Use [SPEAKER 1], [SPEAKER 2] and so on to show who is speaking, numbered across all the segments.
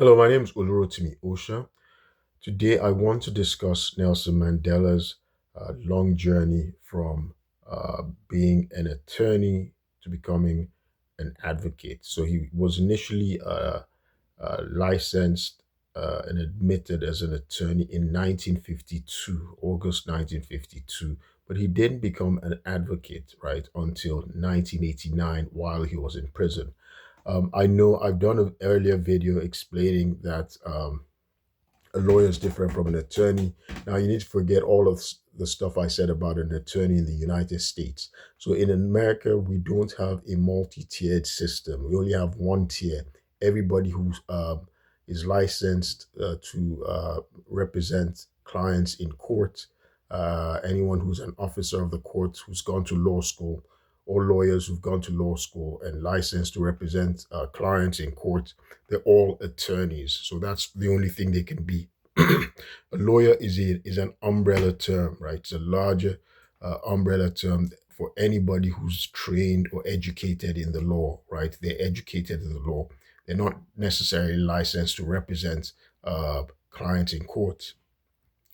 [SPEAKER 1] Hello, my name is Olurotimi Osha. Today, I want to discuss Nelson Mandela's long journey from being an attorney to becoming an advocate. So, he was initially licensed and admitted as an attorney in 1952, August 1952, but he didn't become an advocate, right, until 1989 while he was in prison. I know I've done an earlier video explaining that a lawyer is different from an attorney. Now, you need to forget all of the stuff I said about an attorney in the United States. So, in America, we don't have a multi tiered system, we only have one tier. Everybody who is licensed to represent clients in court, anyone who's an officer of the court who's gone to law school, or lawyers who've gone to law school and licensed to represent clients in court, they're all attorneys. So that's the only thing they can be. A lawyer is an umbrella term, right? It's a larger umbrella term for anybody who's trained or educated in the law, right? They're educated in the law. They're not necessarily licensed to represent clients in court.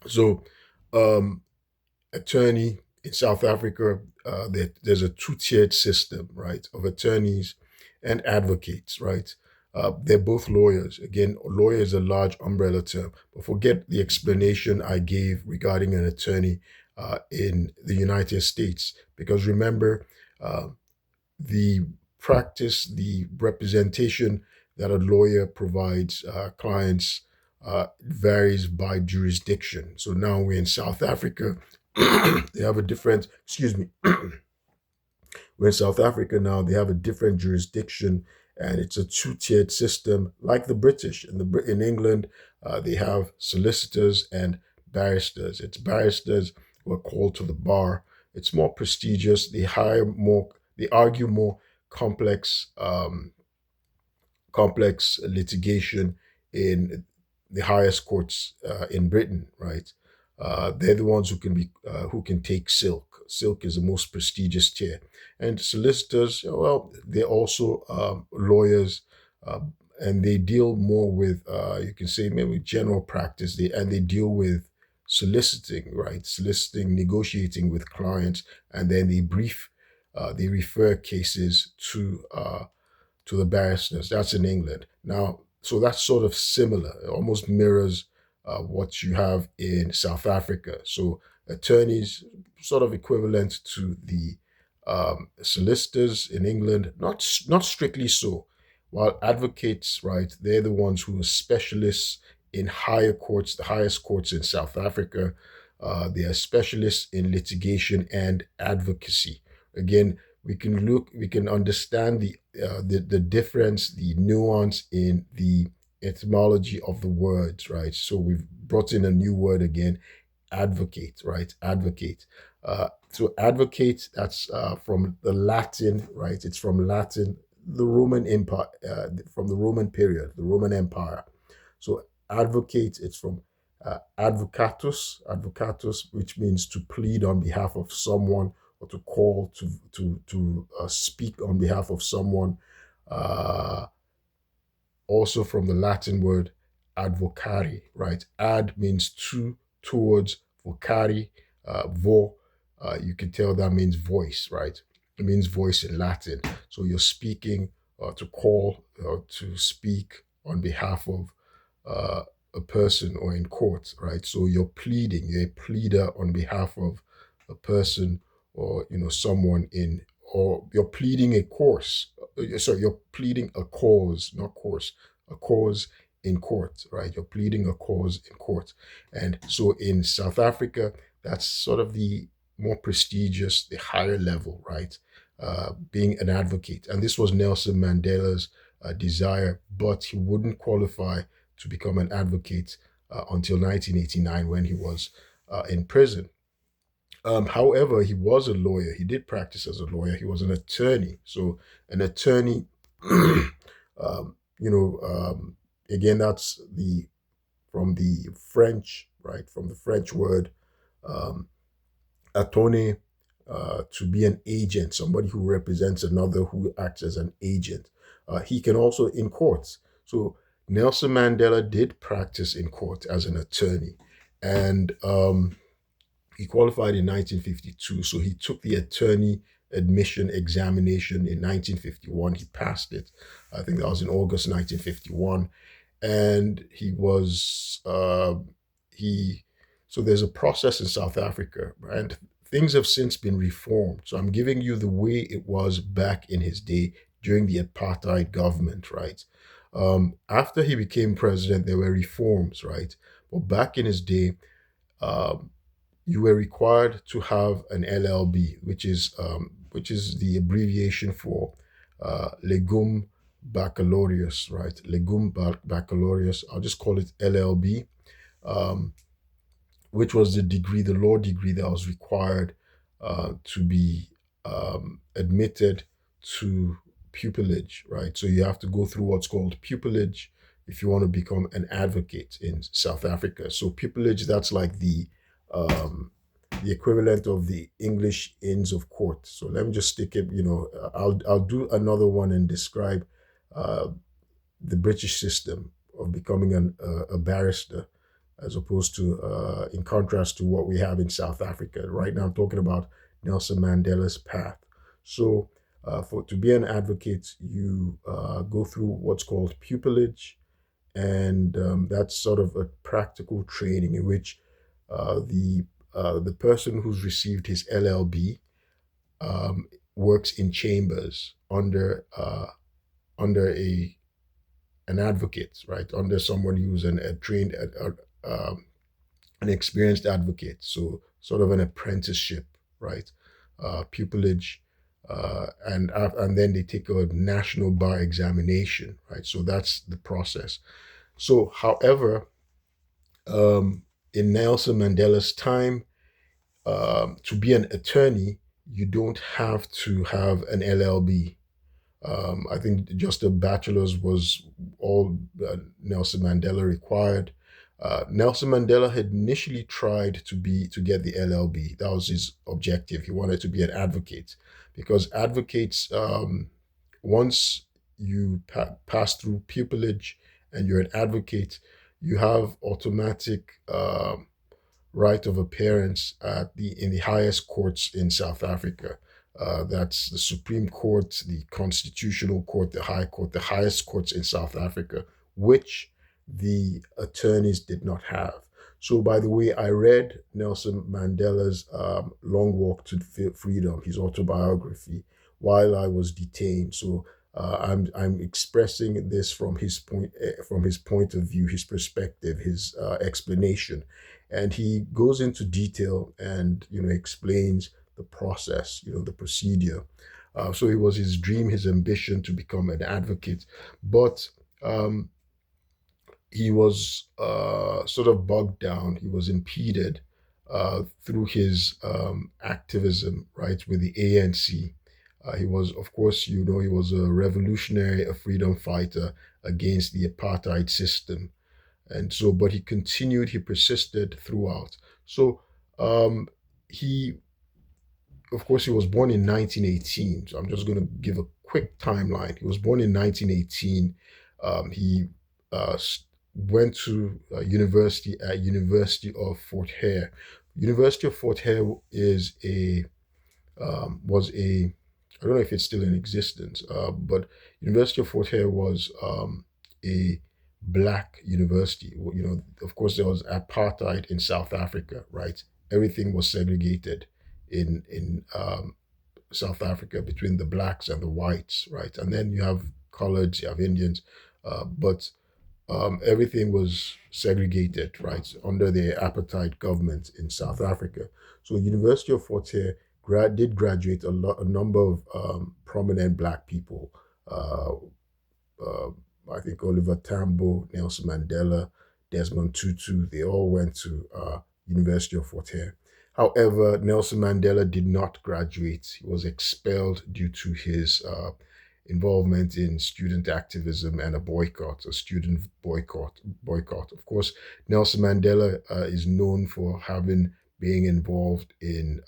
[SPEAKER 1] So, um, attorney in South Africa, there's a two-tiered system, right, of attorneys and advocates, right? They're both lawyers. Again, lawyer is a large umbrella term, but forget the explanation I gave regarding an attorney in the United States, because remember, uh, the practice, the representation that a lawyer provides clients varies by jurisdiction. So now we're in South Africa. They have a different, excuse me, we're in South Africa now. They have a different jurisdiction, and it's a two-tiered system, like the British. In England, they have solicitors and barristers. It's barristers who are called to the bar. It's more prestigious. They hire more. They argue more complex complex litigation in the highest courts in Britain, right? They're the ones who can take silk. Silk is the most prestigious tier, and solicitors, well, they're also lawyers, uh, and they deal more with you can say maybe general practice. They deal with soliciting, right? Soliciting, negotiating with clients, and then they refer cases to the barristers. That's in England. Now, so that's sort of similar. It almost mirrors what you have in South Africa. So attorneys, sort of equivalent to the solicitors in England, not strictly so. While advocates, right, they're the ones who are specialists in higher courts, the highest courts in South Africa. They are specialists in litigation and advocacy. Again, we can understand the difference, the nuance in the etymology of the words, right? So we've brought in a new word again, advocate, right? Advocate. So advocate, that's from the Latin, right? It's from Latin, the Roman Empire, from the Roman period, the Roman Empire. So advocate, it's from advocatus, which means to plead on behalf of someone or to call to speak on behalf of someone. Uh, Also from the Latin word advocari, right? Ad means to, towards, vocari, vo. You can tell that means voice, right? It means voice in Latin. So you're speaking to call to speak on behalf of uh, a person or in court, right? So you're pleading, you're a pleader on behalf of a person or someone in, or you're pleading a course. Sorry, you're pleading a cause, not course, a cause in court, right? You're pleading a cause in court. And so in South Africa, that's sort of the more prestigious, the higher level, right? Being an advocate. And this was Nelson Mandela's desire, but he wouldn't qualify to become an advocate until 1989 when he was in prison. However, he was a lawyer. He did practice as a lawyer. He was an attorney. So, an attorney, you know, again, that's the from the French, right? From the French word um, attorney, to be an agent, somebody who represents another, who acts as an agent. He can also in courts. So Nelson Mandela did practice in court as an attorney, and he qualified in 1952. So he took the attorney admission examination in 1951. He passed it. I think that was in August 1951, and he. So there's a process in South Africa, and things have since been reformed. So I'm giving you the way it was back in his day during the apartheid government, right? After he became president, there were reforms, right? But back in his day, um, you were required to have an LLB, which is the abbreviation for Legum Baccalaureus, right? Baccalaureus. I'll just call it LLB, um, which was the degree, the law degree that was required to be admitted to pupillage, right? So you have to go through what's called pupillage if you want to become an advocate in South Africa. So pupillage, that's like um, the equivalent of the English Inns of Court. So let me just stick it. I'll do another one and describe uh, the British system of becoming a barrister, as opposed to, in contrast to what we have in South Africa. Right now, I'm talking about Nelson Mandela's path. So, for to be an advocate, you go through what's called pupillage, and that's sort of a practical training in which the person who's received his LLB works in chambers under an advocate, right? Under someone who's a trained, an experienced advocate. So sort of an apprenticeship, right? Pupillage, and then they take a national bar examination, right? So that's the process. So, however, in Nelson Mandela's time, to be an attorney, you don't have to have an LLB. I think just a bachelor's was all Nelson Mandela required. Nelson Mandela had initially tried to get the LLB. That was his objective. He wanted to be an advocate because advocates, once you pass through pupillage and you're an advocate, you have automatic right of appearance at the in the highest courts in South Africa. That's the Supreme Court, the Constitutional Court, the High Court, the highest courts in South Africa, which the attorneys did not have. So, by the way, I read Nelson Mandela's Long Walk to Freedom, his autobiography, while I was detained. So, I'm expressing this from his point of view, his perspective, his explanation, and he goes into detail and explains the process, the procedure. So it was his dream, his ambition to become an advocate, but um, he was sort of bogged down. He was impeded through his activism, right, with the ANC. He was, of course, he was a revolutionary, a freedom fighter against the apartheid system. And so, but he continued, he persisted throughout. So, um, he of course, he was born in 1918. So I'm just going to give a quick timeline. He was born in 1918. He uh, went to university at University of Fort Hare. University of Fort Hare is a was a I don't know if it's still in existence, but University of Fort Hare was a black university. Well, of course, there was apartheid in South Africa, right? Everything was segregated in South Africa between the blacks and the whites, right? And then you have coloreds, you have Indians, but everything was segregated, right, under the apartheid government in South Africa. So University of Fort Hare did graduate a number of prominent black people. Uh, uh, I think Oliver Tambo, Nelson Mandela, Desmond Tutu, they all went to University of Fort Hare. However, Nelson Mandela did not graduate. He was expelled due to his involvement in student activism and a student boycott. Of course, Nelson Mandela is known for having being involved in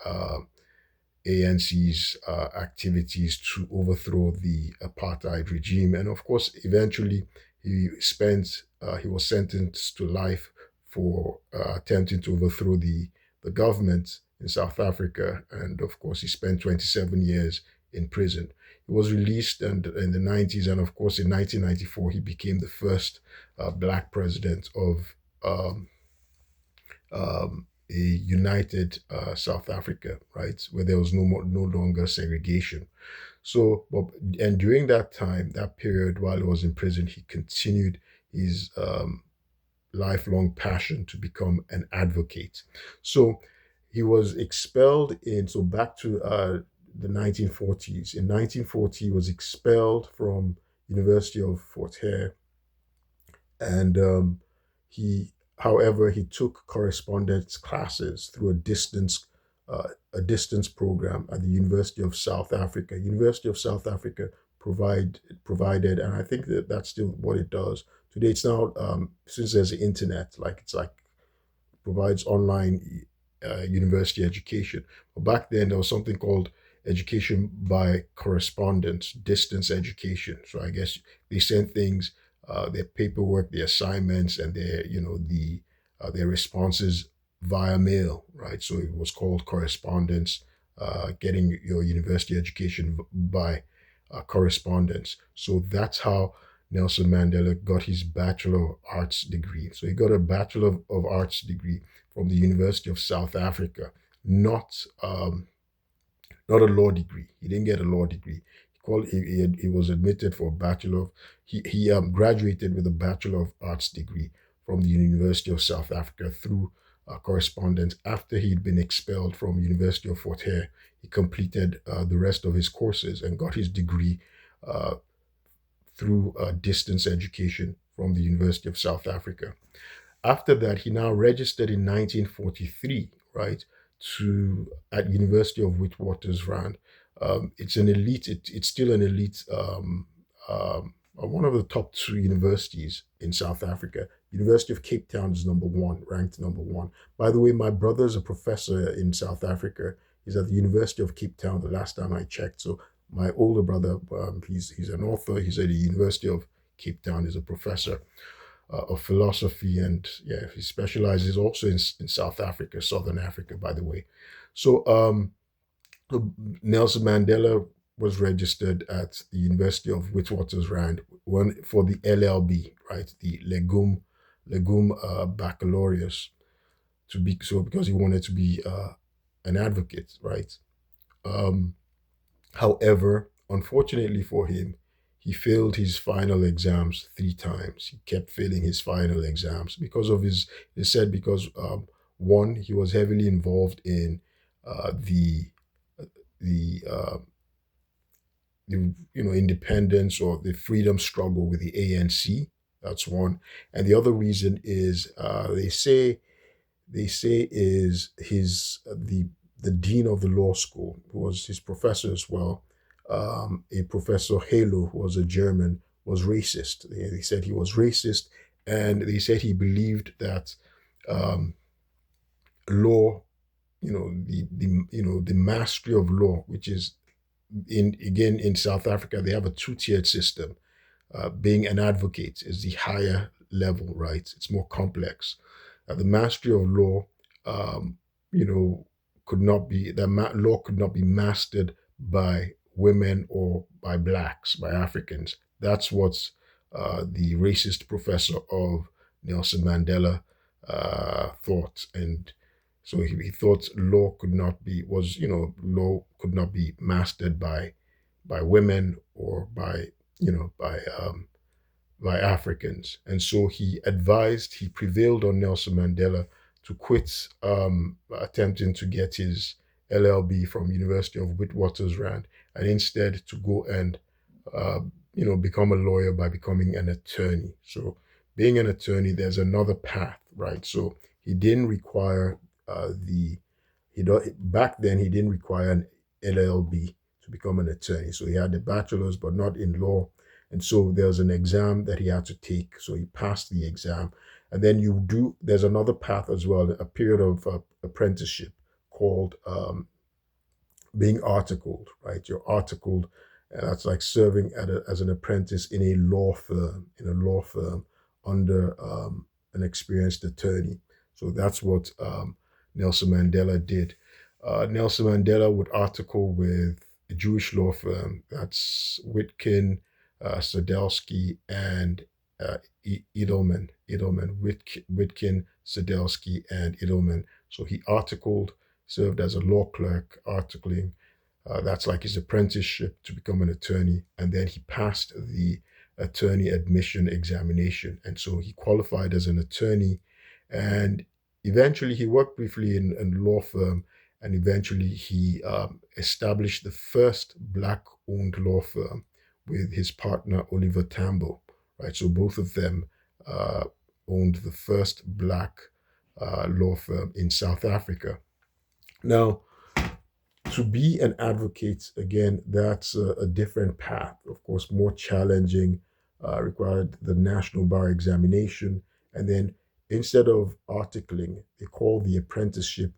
[SPEAKER 1] ANC's activities to overthrow the apartheid regime. And of course, eventually He was sentenced to life for attempting to overthrow the government in South Africa, and of course he spent 27 years in prison. He was released and in the 90s, and of course in 1994 he became the first black president of um, a united South Africa, right, where there was no longer segregation. So, and during that time, that period while he was in prison, he continued his lifelong passion to become an advocate. So, he was expelled in, so back to the 1940s. In 1940, he was expelled from University of Fort Hare, and he, however, he took correspondence classes through a distance program at the University of South Africa. University of South Africa provided, and I think that that's still what it does today. It's now since there's the internet, like it's like provides online university education. But back then, there was something called education by correspondence, distance education. So I guess they sent things, their paperwork, their assignments, and their responses via mail, right? So it was called correspondence, getting your university education by correspondence. So that's how Nelson Mandela got his Bachelor of Arts degree. So he got a Bachelor of Arts degree from the University of South Africa, not not a law degree. He didn't get a law degree. He was admitted for a Bachelor of, he graduated with a Bachelor of Arts degree from the University of South Africa through correspondence. After he'd been expelled from University of Fort Hare, he completed the rest of his courses and got his degree uh, through distance education from the University of South Africa. After that, he now registered in 1943, right, to at University of Witwatersrand. It's an elite. It's still an elite. One of the top two universities in South Africa. University of Cape Town is number one, ranked number one. By the way, my brother's a professor in South Africa. He's at the University of Cape Town. The last time I checked, so my older brother, he's an author. He's at the University of Cape Town. He's a professor of philosophy, and yeah, he specializes also in South Africa, Southern Africa, by the way. So Nelson Mandela was registered at the University of Witwatersrand one for the LLB, right, the Legume Baccalaureus, to be so because he wanted to be an advocate, right? Um, However, unfortunately for him, he failed his final exams three times. He kept failing his final exams because of his, they said, because one, he was heavily involved in the, uh, the independence or the freedom struggle with the ANC. That's one. And the other reason is they say is the dean of the law school, who was his professor as well, a Professor Halo, who was a German, was racist. They said he was racist, and they said he believed that um, law, the mastery of law, which is in South Africa, they have a two-tiered system. Being an advocate is the higher level, right? It's more complex. The mastery of law, um, you know, could not be law could not be mastered by women or by blacks, by Africans. That's what the racist professor of Nelson Mandela thought, and so he thought law could not be was law could not be mastered by women or by Africans. And so he prevailed on Nelson Mandela to quit attempting to get his LLB from University of Witwatersrand and instead to go and, uh, become a lawyer by becoming an attorney. So being an attorney, there's another path, right? So he didn't require the he do, back then he didn't require an LLB to become an attorney. So he had a bachelor's, but not in law. And so there was an exam that he had to take. So he passed the exam. And then there's another path as well, a period of apprenticeship called being articled, right? You're articled. And that's like serving as an apprentice in a law firm, under an experienced attorney. So that's what Nelson Mandela did. Nelson Mandela would article with a Jewish law firm. That's Witkin, Sadelsky, and Witkin, Sadelsky, and Edelman. So he articled, served as a law clerk, articling. That's like his apprenticeship to become an attorney. And then he passed the attorney admission examination. And so he qualified as an attorney. And eventually he worked briefly in a law firm. And eventually he established the first Black owned law firm with his partner, Oliver Tambo. Right. So both of them uh, owned the first Black law firm in South Africa. Now, to be an advocate, again, that's a different path. Of course, more challenging, required the national bar examination. And then instead of articling, they call the apprenticeship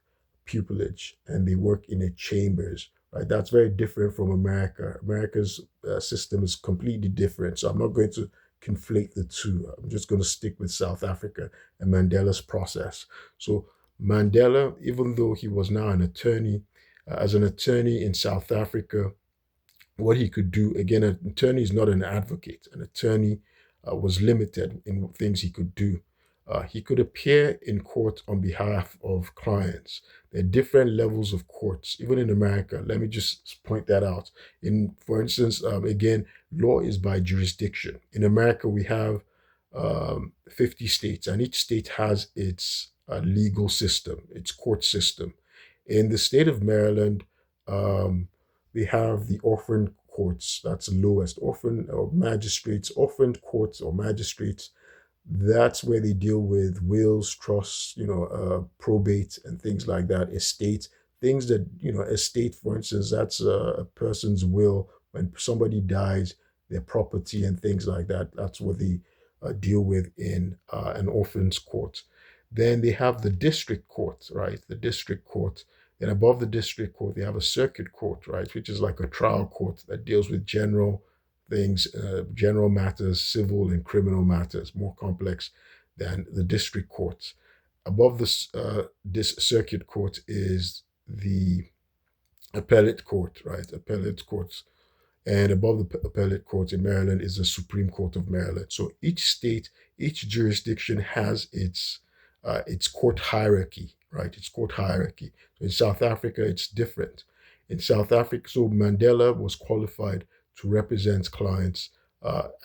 [SPEAKER 1] pupillage, and they work in a chambers. Right, that's very different from America. America's system is completely different. So I'm not going to conflate the two. I'm just going to stick with South Africa and Mandela's process. So Mandela, even though he was now an attorney, as an attorney in South Africa, what he could do, again, an attorney is not an advocate. An attorney was limited in things he could do. He could appear in court on behalf of clients. There are different levels of courts, even in America. Let me just point that out. For instance, again, law is by jurisdiction. In America, we have 50 states, and each state has its legal system, its court system. In the state of Maryland, um, they have the orphan courts, that's the lowest, orphan or magistrates, orphan courts or magistrates. That's where they deal with wills, trusts, probate and things like that, estate, things that, estate, for instance, that's a person's will when somebody dies, their property and things like that. That's what they deal with in an orphan's court. Then they have the district court, right? The district court. Then above the district court, they have a circuit court, right? Which is like a trial court that deals with general things, general matters, civil and criminal matters, more complex than the district courts. Above this circuit court is the appellate court, right? Appellate courts, and above the appellate court in Maryland is the Supreme Court of Maryland. So each state, each jurisdiction has its court hierarchy, right? Its court hierarchy. So in South Africa, it's different. In South Africa, so Mandela was qualified to represent clients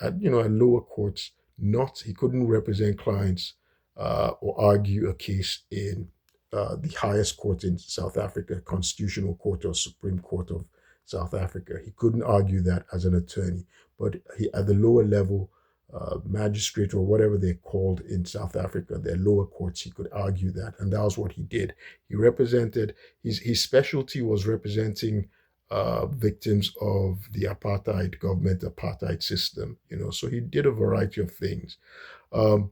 [SPEAKER 1] at lower courts. Not he couldn't represent clients or argue a case in the highest court in South Africa, Constitutional Court or Supreme Court of South Africa. He couldn't argue that as an attorney, but at the lower level, magistrate or whatever they're called in South Africa, their lower courts, he could argue that, and that was what he did. He represented his specialty was representing victims of the apartheid government, apartheid system. So he did a variety of things. Um,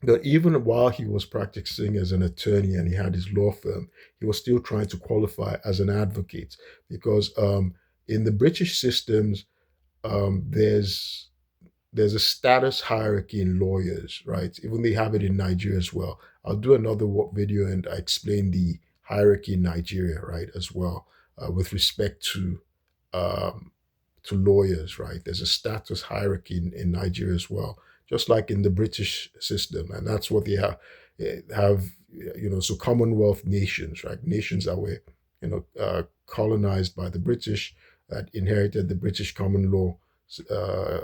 [SPEAKER 1] but even while he was practicing as an attorney and he had his law firm, he was still trying to qualify as an advocate because in the British systems, there's a status hierarchy in lawyers, right? Even they have it in Nigeria as well. I'll do another video and I explain the hierarchy in Nigeria, right, as well, with respect um, to lawyers, right? There's a status hierarchy in Nigeria as well, just like in the British system, and that's what they have. So Commonwealth nations, right? Nations that were, colonized by the British, that inherited the British common law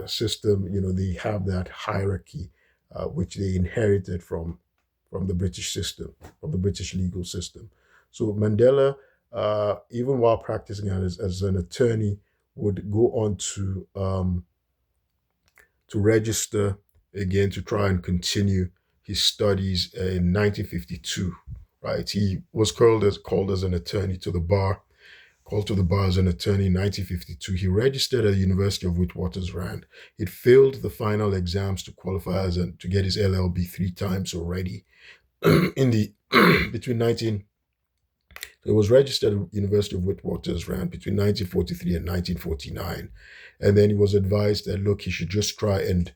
[SPEAKER 1] system. They have that hierarchy, which they inherited from the British system, from the British legal system. So Mandela, even while practicing as an attorney, would go on to register again to try and continue his studies in 1952. Right, he was called as an attorney to the bar. Called to the bar as an attorney in 1952. He registered at the University of Witwatersrand. He'd failed the final exams to qualify to get his LLB three times already. In the between He was registered at the University of Witwatersrand between 1943 and 1949. And then he was advised that, look, he should just try and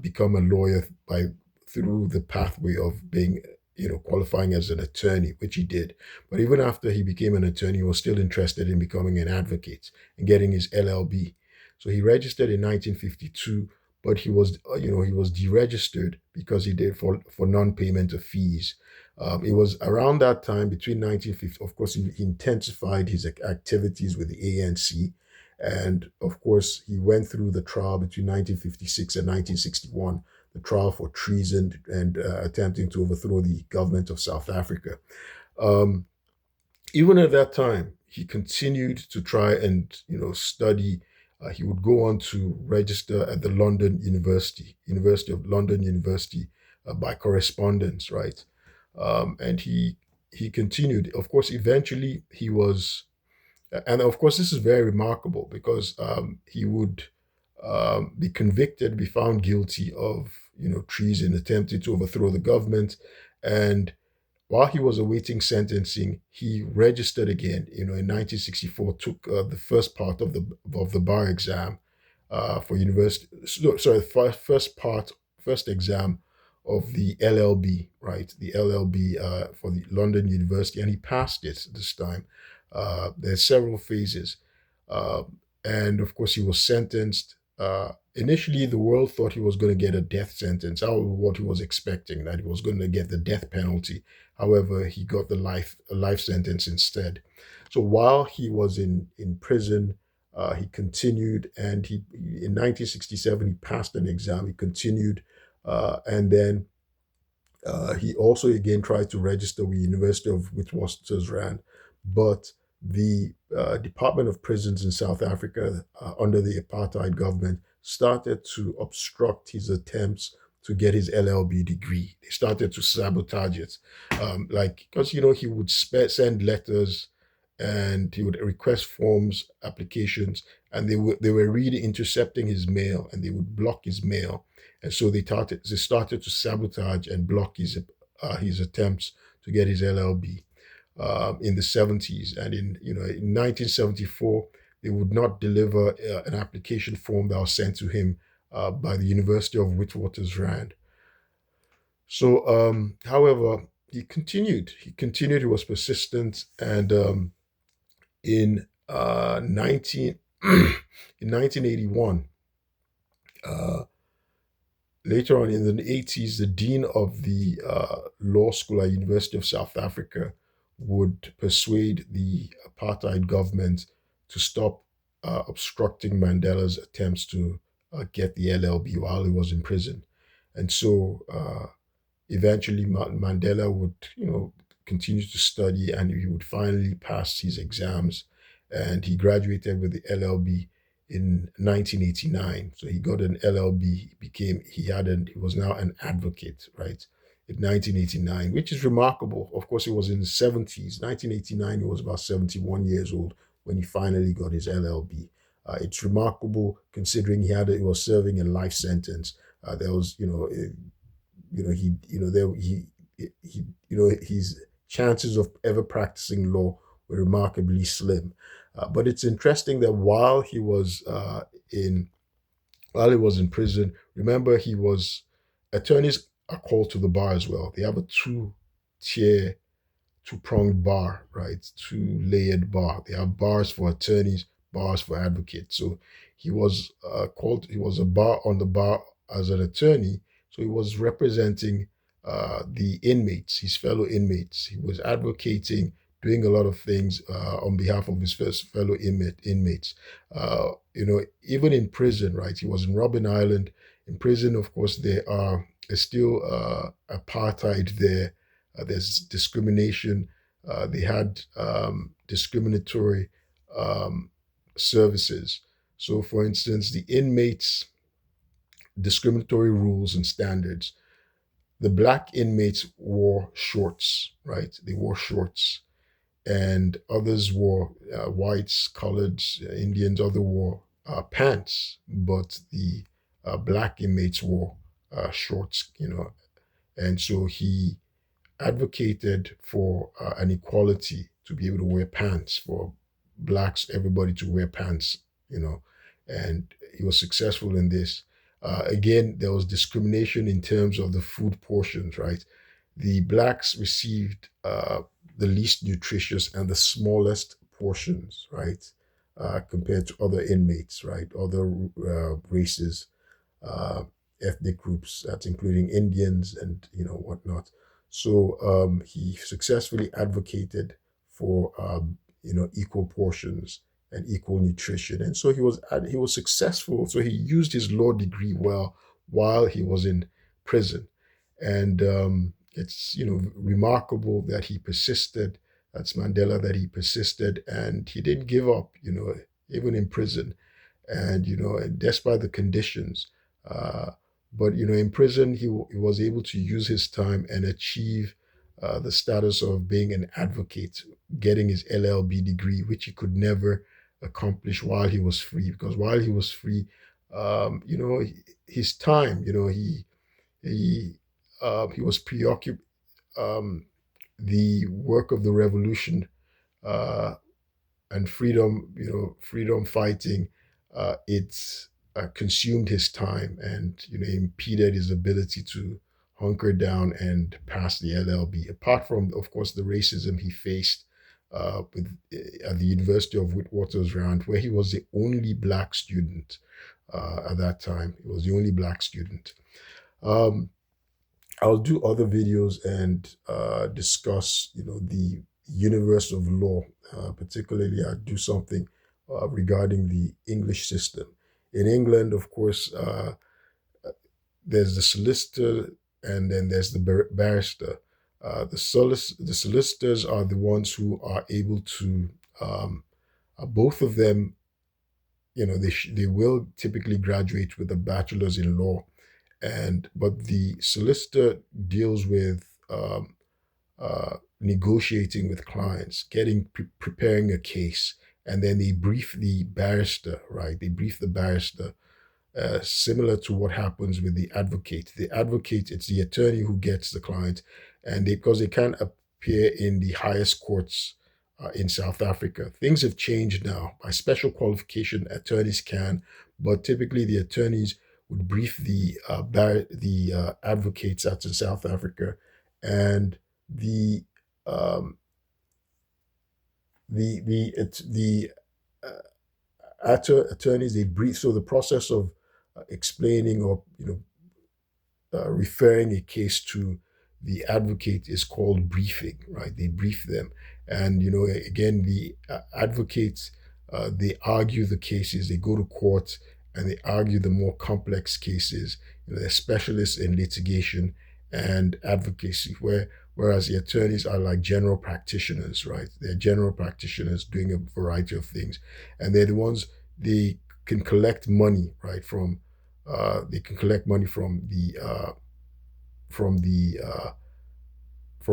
[SPEAKER 1] become a lawyer by through the pathway of being, qualifying as an attorney, which he did. But even after he became an attorney, he was still interested in becoming an advocate and getting his LLB. So he registered in 1952, but he was deregistered because he did for non-payment of fees. It was around that time, between 1950, of course, he intensified his activities with the ANC. And of course, he went through the trial between 1956 and 1961, the trial for treason and attempting to overthrow the government of South Africa. Um, Even at that time, he continued to try and study. He would go on to register at the London University, University of London University, by correspondence, right? And he continued. Of course, eventually he was, and of course, this is very remarkable because he would be convicted, be found guilty of treason, attempting to overthrow the government, and while he was awaiting sentencing, he registered again. In 1964, took the first part of the bar exam for university. Sorry, first exam of the LLB, right? The LLB for the London University, and he passed it this time. There's several phases, uh, and of course, he was sentenced. Initially, the world thought he was going to get a death sentence. That was what he was expecting, that he was going to get the death penalty. However, he got a life sentence instead. So while he was in prison, he continued, and he in 1967 he passed an exam. He continued, and then he also again tried to register with University of Witwatersrand, but the Department of Prisons in South Africa, under the apartheid government, started to obstruct his attempts to get his LLB degree. They started to sabotage it, like because he would send letters and he would request forms, applications, and they were really intercepting his mail, and they would block his mail, and so they started to sabotage and block his attempts to get his LLB in the 70s. And in 1974, they would not deliver an application form that was sent to him by the University of Witwatersrand. So, however, he continued. He continued. He was persistent, and in 19 in 1981. Later on in the 80s, the dean of the law school at University of South Africa would persuade the apartheid government to stop obstructing Mandela's attempts to get the LLB while he was in prison. And so eventually Mandela would, continue to study, and he would finally pass his exams, and he graduated with the LLB in 1989. So he got an LLB. He was now an advocate, right? In 1989, which is remarkable. Of course, it was in the 70s. 1989, he was about 71 years old when he finally got his LLB. It's remarkable considering he was serving a life sentence. There was, he there his chances of ever practicing law were remarkably slim. But it's interesting that in in prison, remember, he was attorneys are called to the bar as well. They have a tier two-pronged bar, right? Two-layered bar. They have bars for attorneys, bars for advocates. So he was a bar on the bar as an attorney. So he was representing the inmates, his fellow inmates. He was advocating, doing a lot of things on behalf of his fellow inmates. Even in prison, right? He was in Robben Island. In prison, of course, there's still apartheid there. There's discrimination. They had discriminatory um, services. So, for instance, the inmates' discriminatory rules and standards. The black inmates wore shorts, right? They wore shorts, and others wore whites, coloreds, Indians. Other wore pants, but the black inmates wore shorts. And so he advocated for an equality to be able to wear pants for blacks, everybody to wear pants, you know, and he was successful in this. Again, there was discrimination in terms of the food portions, right? The blacks received the least nutritious and the smallest portions, right, compared to other inmates, right, other races, uh, ethnic groups, that's including Indians and whatnot. So he successfully advocated for equal portions and equal nutrition, and so he was successful. So he used his law degree well while he was in prison, and it's remarkable that he persisted. That's Mandela, that he persisted and he didn't give up. Even in prison, and and despite the conditions, uh, but in prison he was able to use his time and achieve the status of being an advocate, getting his LLB degree, which he could never accomplish while he was free. Because while he was free, his time, he was preoccupied. Um, the work of the revolution uh, and freedom, freedom fighting, it's consumed his time and impeded his ability to hunker down and pass the LLB. Apart from, of course, the racism he faced at the University of Witwatersrand, where he was the only black student at that time. He was the only black student. Um, I'll do other videos and discuss, the universe of law. Particularly, I'll do something regarding the English system. In England, of course, there's the solicitor and then there's the barrister. The solicitors are the ones who are able to, both of them, they will typically graduate with a bachelor's in law, and but the solicitor deals with negotiating with clients, preparing a case, and then they brief the barrister, right? They brief the barrister, similar to what happens with the advocate. The advocate, it's the attorney who gets the client, and because they can't appear in the highest courts in South Africa, things have changed now. By special qualification, attorneys can, but typically the attorneys would brief the advocates that's in South Africa, and the um, the attorneys, they brief. So the process of explaining or referring a case to the advocate is called briefing, right? They brief them. And, again, the advocates, they argue the cases, they go to court and they argue the more complex cases. They're specialists in litigation and advocacy, whereas the attorneys are like general practitioners, right? They're general practitioners doing a variety of things. And they're the ones, they can collect money, right, they can collect money from the uh, from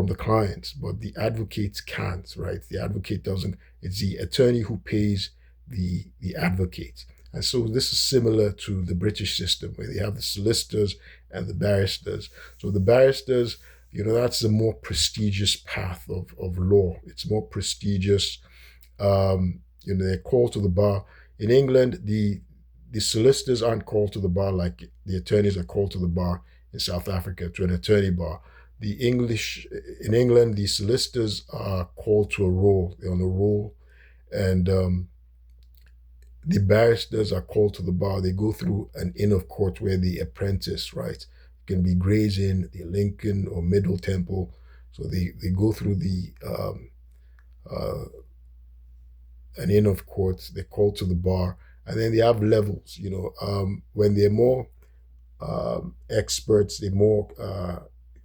[SPEAKER 1] the clients, but the advocates can't, right? The advocate doesn't. It's the attorney who pays the advocate, and so this is similar to the British system where they have the solicitors and the barristers. So the barristers, that's the more prestigious path of law. It's more prestigious. They're called to the bar. In England, the solicitors aren't called to the bar like the attorneys are called to the bar in South Africa to an attorney bar. The English In England, the solicitors are called to a roll. They're on a roll, and the barristers are called to the bar. They go through an inn of court where they apprentice. Right, it can be Gray's Inn, the Lincoln, or Middle Temple. So they go through the uh, an inn of court. They're called to the bar, and then they have levels. When they're more experts, when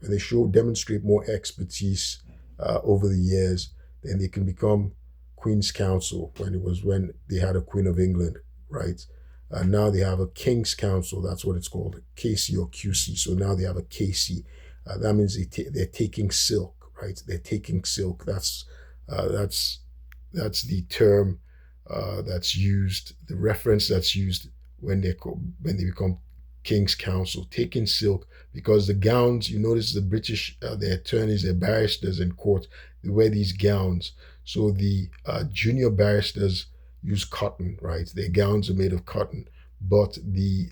[SPEAKER 1] they demonstrate more expertise over the years, then they can become Queen's Counsel. When they had a Queen of England, right? Now they have a King's Counsel. That's what it's called, KC or QC. So now they have a KC. That means they're taking silk, right? They're taking silk. That's the term that's used, the reference that's used when they become King's Council, taking silk, because the gowns, you notice the British, the attorneys, the barristers in court, they wear these gowns. So the junior barristers use cotton, right? Their gowns are made of cotton, but the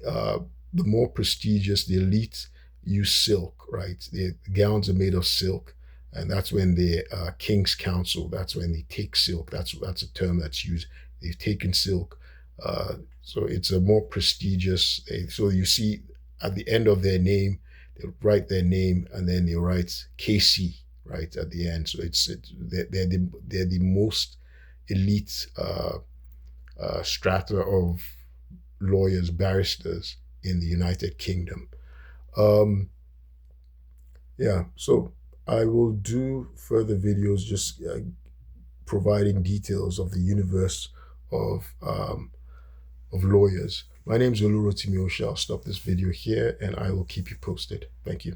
[SPEAKER 1] more prestigious, the elite, use silk, right? The gowns are made of silk, and that's when the King's Council. That's when they take silk. That's a term that's used. They've taken silk, so it's a more prestigious. So you see, at the end of their name, they write their name, and then they write KC right at the end. So they're the most elite strata of lawyers, barristers in the United Kingdom. Um, yeah, so I will do further videos just providing details of the universe of lawyers. My name is Olurotimi Osha. I'll stop this video here and I will keep you posted. Thank you.